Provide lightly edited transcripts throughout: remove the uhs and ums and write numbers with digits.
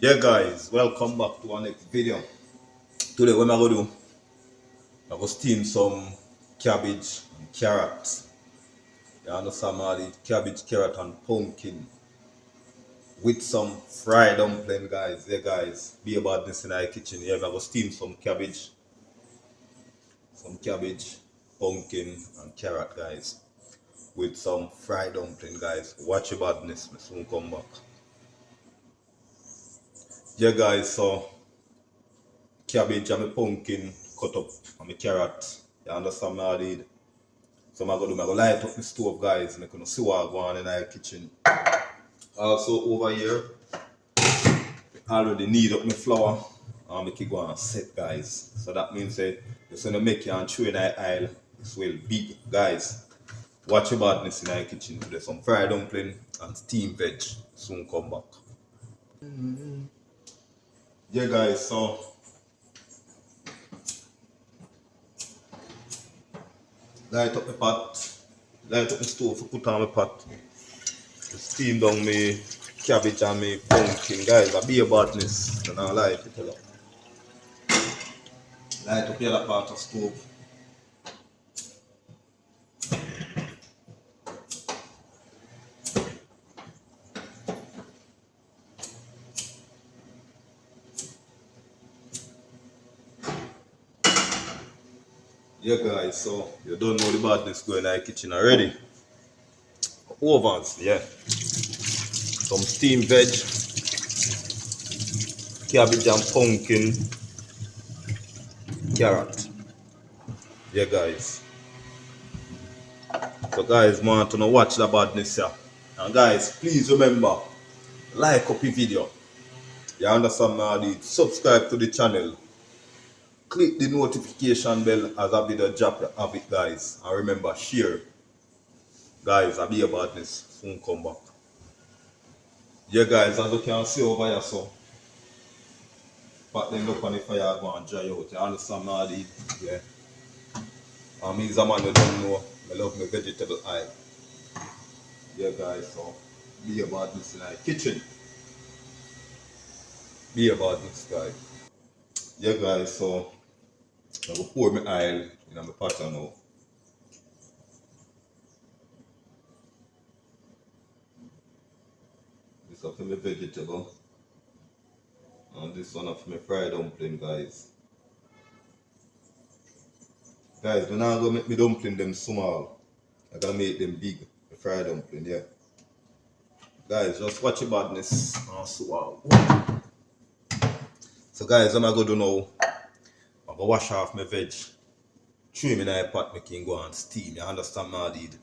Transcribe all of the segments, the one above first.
Yeah guys, welcome back to our next video. Today what am I gonna do? I'm gonna steam some cabbage and carrot. You understand me? Cabbage, carrot and pumpkin with some fried dumpling guys. Yeah guys, be about this in our kitchen. Yeah, I'm gonna steam some cabbage, pumpkin and carrot guys. With some fried dumpling guys. Watch your badness, I soon come back. Yeah guys, so cabbage and my pumpkin cut up and my carrot. You understand me? I did. So I'm gonna light up the stove guys and I'm gonna see what I go on in our kitchen. Also over here, I already knead up my flour and make it go and set guys. So that means that it's gonna make you and chew in our aisle. It's well big guys. Watch your badness in our kitchen. There's some fried dumpling and steamed veg. Soon come back. Yeah guys, so light up the pot, light up the stove, put on the pot. Steam down my cabbage and my pumpkin, guys. I be a badness, and I like it a lot. Light up the other part of stove. Yeah guys, so you don't know the badness going in the kitchen already. Ovens, yeah. Some steamed veg, cabbage and pumpkin, carrot. Yeah guys. So guys, want to know watch the badness here. And guys, please remember, like up the video. You understand me? Subscribe to the channel. Click the notification bell as I video drop of it guys. And remember, share. Guys, I be a badness. Soon come back. Yeah guys, as you can see over here, so but then look on the fire go and dry out. You understand me? Yeah. And me is a man you don't know. I love my vegetable eye. Yeah guys, so be a badness in the kitchen. Be a badness guys. Yeah guys, so I will pour my oil in my pot now. This is for my vegetable. And this one for my fried dumpling guys. Guys, we're not gonna make me dumpling them small. I gotta make them big. The fried dumpling, yeah. Guys, just watch your badness. So guys, what I'm gonna do now, I'm gonna wash off my veg. Throw me in a pot, make it go and steam. You understand my deed?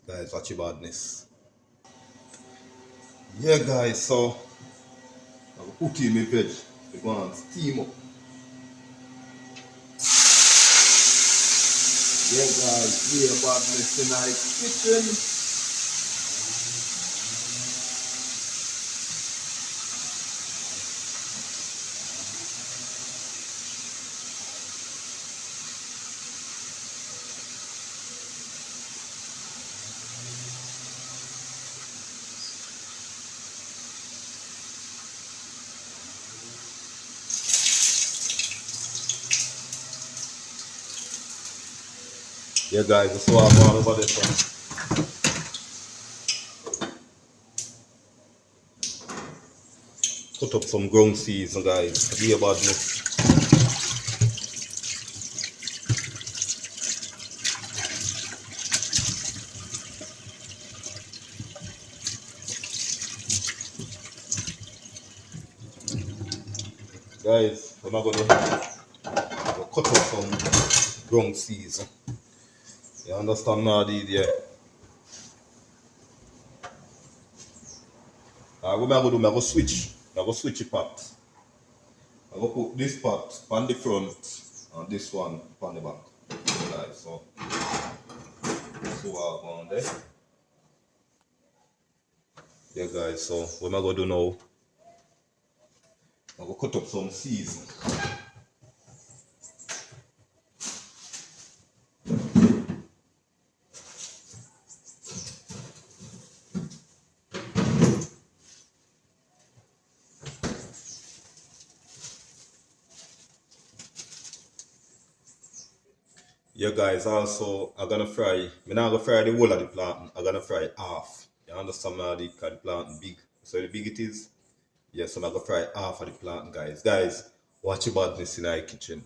Guys, watch your badness. Yeah guys, so I'm gonna put in my veg. They go and steam up. Yeah guys, be a badness in our kitchen. Yeah guys, that's what I'm all over this one. Cut up some ground season guys. Be a badness. Guys, I'm gonna cut up some ground season. You understand now, dude? Yeah. What I'm gonna do, I'm gonna switch. I'm gonna switch the pot. I'm gonna put this pot on the front and this one on the back. Guys, so what I'm going there. Yeah, guys, so what am I gonna do now? I'm gonna cut up some season. Yeah, guys, also, I'm gonna fry, I'm not gonna fry the whole of the plantain, I'm gonna fry half. You understand me? Because the plantain big. So the big it is, yeah, so I'm gonna fry half of the plantain, guys. Guys, watch your badness in our kitchen.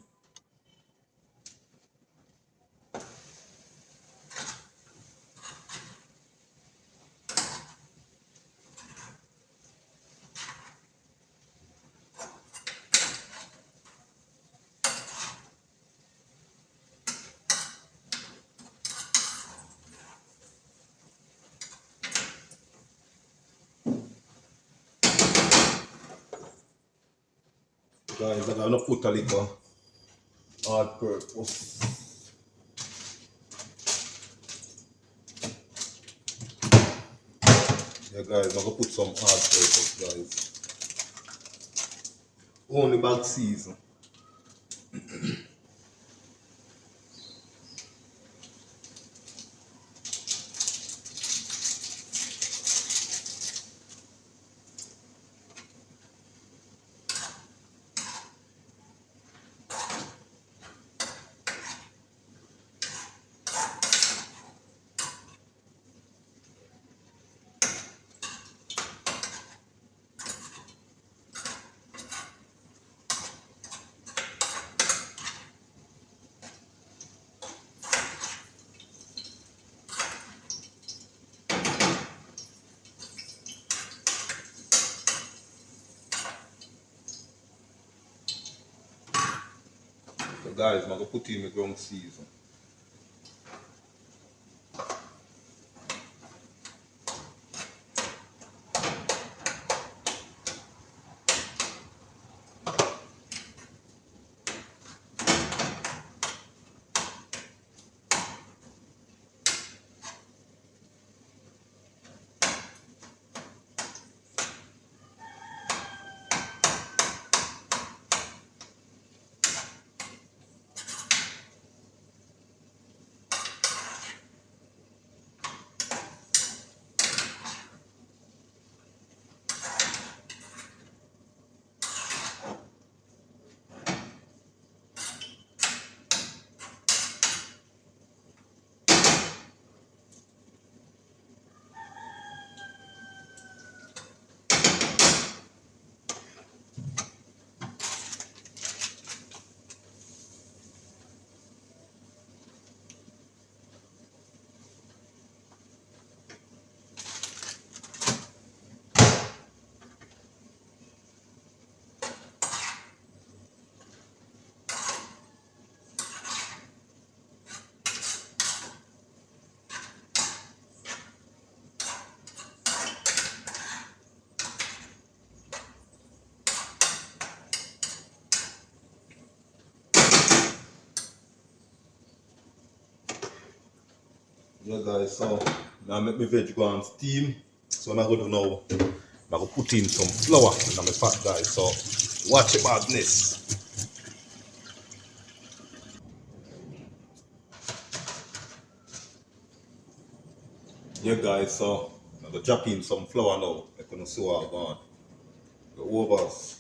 Guys, I'm gonna put a little hard purpose. Yeah, guys, I'm gonna put some hard purpose, guys. Only bad season. So, guys, I'm gonna put in my ground season. Yeah, guys, so now make my veg go on steam. So what I'm gonna do now, I'm gonna put in some flour in my pot, guys. So watch your badness. Yeah, guys, so I'm gonna drop in some flour now. I'm gonna see what I'm going. The overs.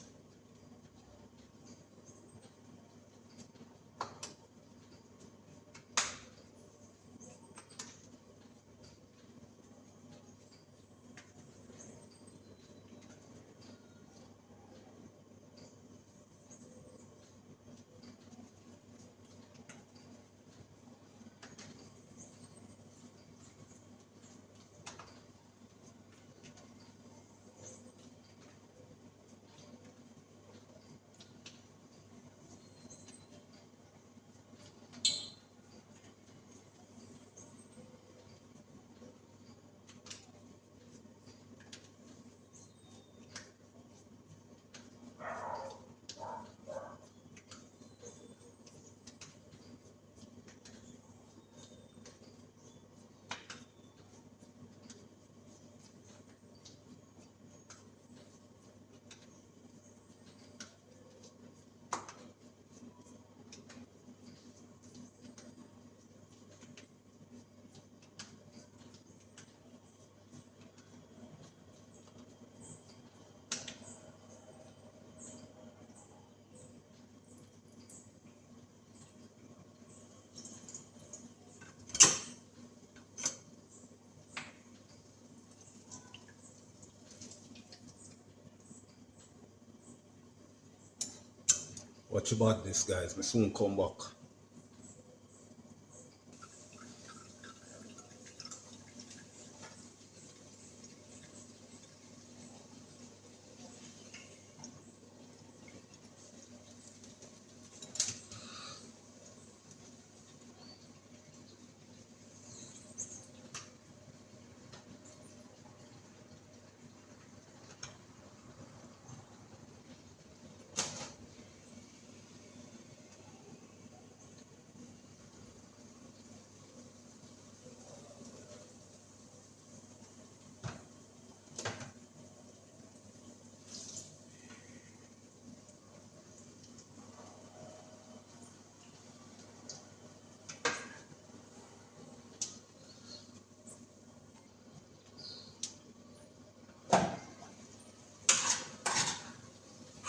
Watch your badness, guys. Me soon come back.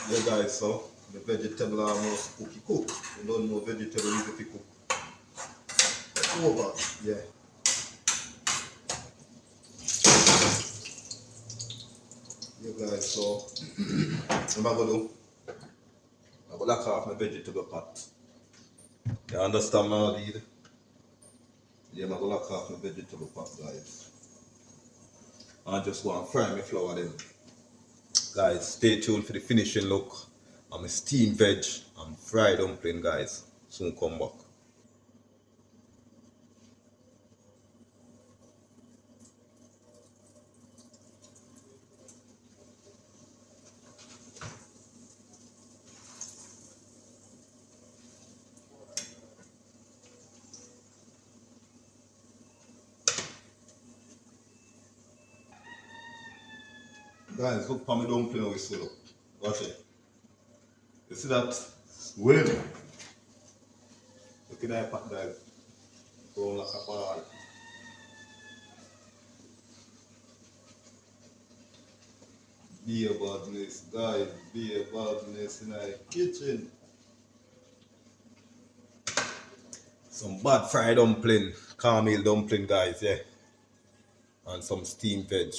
Yeah, guys, so the vegetable almost cookie cook. You don't know vegetable easy to cook. Over, yeah. Yeah, guys, so what am I gonna do? I'm gonna lock off my vegetable pot. You understand my deed? Yeah, I'm gonna lock off my vegetable pot, guys. I just go and fry my flour then. Guys, stay tuned for the finishing look. I'm a steamed veg and fried dumpling, guys. Soon come back. Guys, look for my dumpling how we swell up. Watch it. You see that? Well, look at that pot, guys. Brown like a ball. Be a badness, guys. Be a badness in the kitchen. Some bad fried dumpling, caramel dumpling, guys, yeah. And some steamed veg.